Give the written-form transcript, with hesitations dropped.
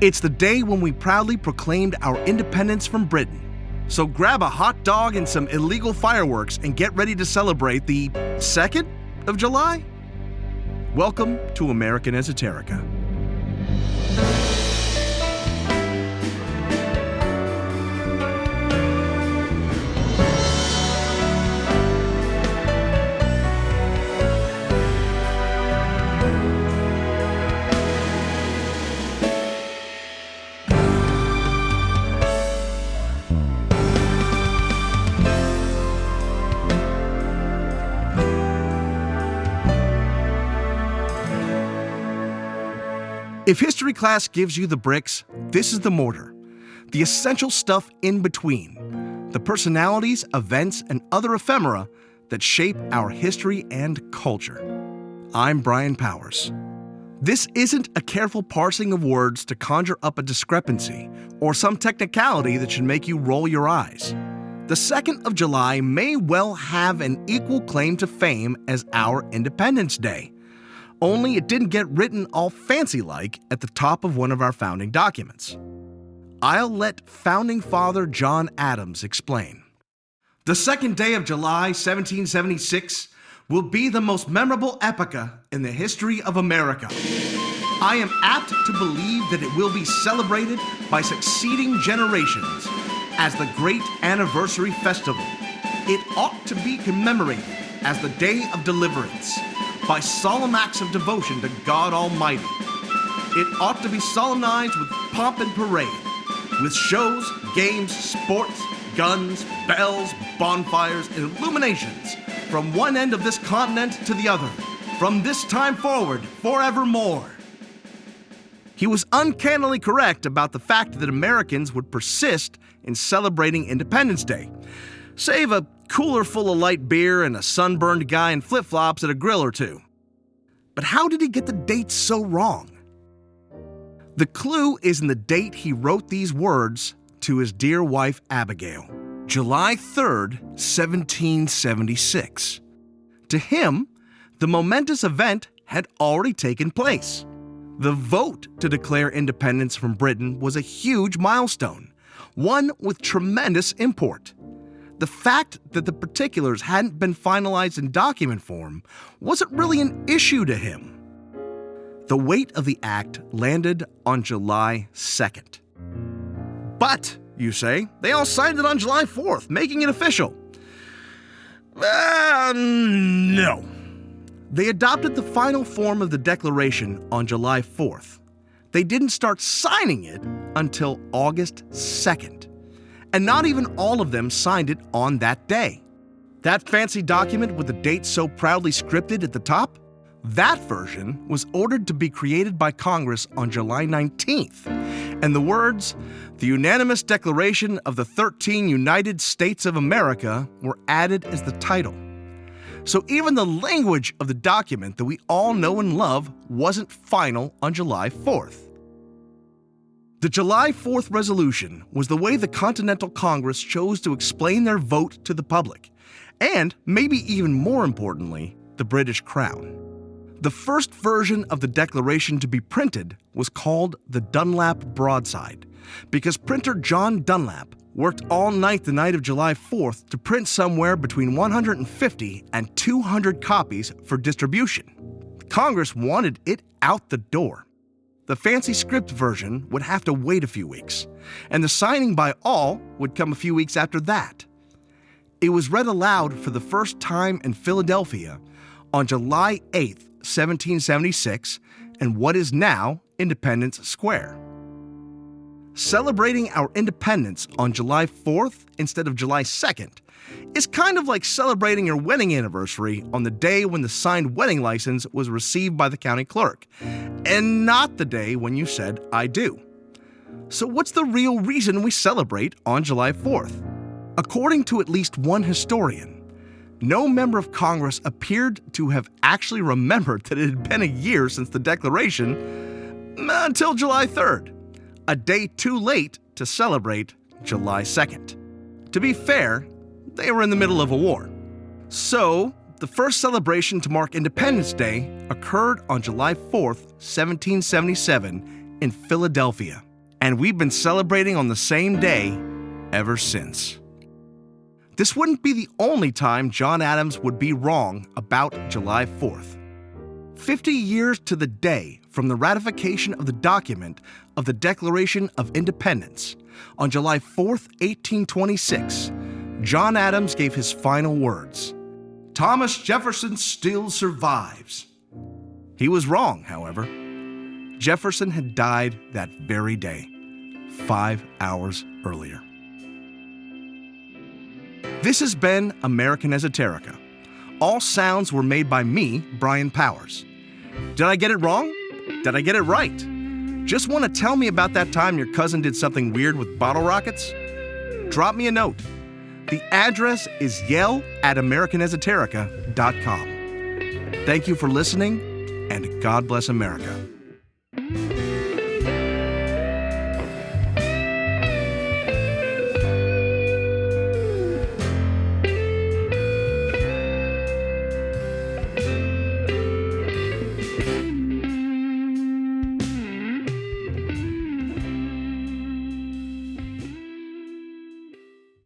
It's the day when we proudly proclaimed our independence from Britain. So grab a hot dog and some illegal fireworks and get ready to celebrate the 2nd of July. Welcome to American Esoterica. If history class gives you the bricks, this is the mortar. The essential stuff in between. The personalities, events, and other ephemera that shape our history and culture. I'm Brian Powers. This isn't a careful parsing of words to conjure up a discrepancy or some technicality that should make you roll your eyes. The 2nd of July may well have an equal claim to fame as our Independence Day. Only it didn't get written all fancy-like at the top of one of our founding documents. I'll let Founding Father John Adams explain. The 2nd day of July, 1776, will be the most memorable epoch in the history of America. I am apt to believe that it will be celebrated by succeeding generations as the great anniversary festival. It ought to be commemorated as the Day of Deliverance, by solemn acts of devotion to God Almighty. It ought to be solemnized with pomp and parade, with shows, games, sports, guns, bells, bonfires, and illuminations from one end of this continent to the other, from this time forward, forevermore. He was uncannily correct about the fact that Americans would persist in celebrating Independence Day, save a cooler full of light beer and a sunburned guy in flip-flops at a grill or two. But how did he get the dates so wrong? The clue is in the date he wrote these words to his dear wife Abigail, July 3rd, 1776. To him, the momentous event had already taken place. The vote to declare independence from Britain was a huge milestone, one with tremendous import. The fact that the particulars hadn't been finalized in document form wasn't really an issue to him. The weight of the act landed on July 2nd. But, you say, they all signed it on July 4th, making it official. No. They adopted the final form of the Declaration on July 4th. They didn't start signing it until August 2nd. And not even all of them signed it on that day. That fancy document with the date so proudly scripted at the top, that version was ordered to be created by Congress on July 19th. And the words, "The Unanimous Declaration of the 13 United States of America," were added as the title. So even the language of the document that we all know and love wasn't final on July 4th. The July 4th resolution was the way the Continental Congress chose to explain their vote to the public, and, maybe even more importantly, the British Crown. The first version of the Declaration to be printed was called the Dunlap Broadside, because printer John Dunlap worked all night the night of July 4th to print somewhere between 150 and 200 copies for distribution. Congress wanted it out the door. The fancy script version would have to wait a few weeks, and the signing by all would come a few weeks after that. It was read aloud for the first time in Philadelphia on July 8th, 1776, in what is now Independence Square. Celebrating our independence on July 4th instead of July 2nd is kind of like celebrating your wedding anniversary on the day when the signed wedding license was received by the county clerk, and not the day when you said, "I do." So what's the real reason we celebrate on July 4th? According to at least one historian, no member of Congress appeared to have actually remembered that it had been a year since the Declaration until July 3rd, a day too late to celebrate July 2nd. To be fair, they were in the middle of a war. So, the first celebration to mark Independence Day occurred on July 4th, 1777, in Philadelphia. And we've been celebrating on the same day ever since. This wouldn't be the only time John Adams would be wrong about July 4th. 50 years to the day from the ratification of the document of the Declaration of Independence, on July 4th, 1826, John Adams gave his final words. Thomas Jefferson still survives. He was wrong, however. Jefferson had died that very day, 5 hours earlier. This has been American Esoterica. All sounds were made by me, Brian Powers. Did I get it wrong? Did I get it right? Just want to tell me about that time your cousin did something weird with bottle rockets? Drop me a note. The address is yell@americanesoterica.com. Thank you for listening, and God bless America.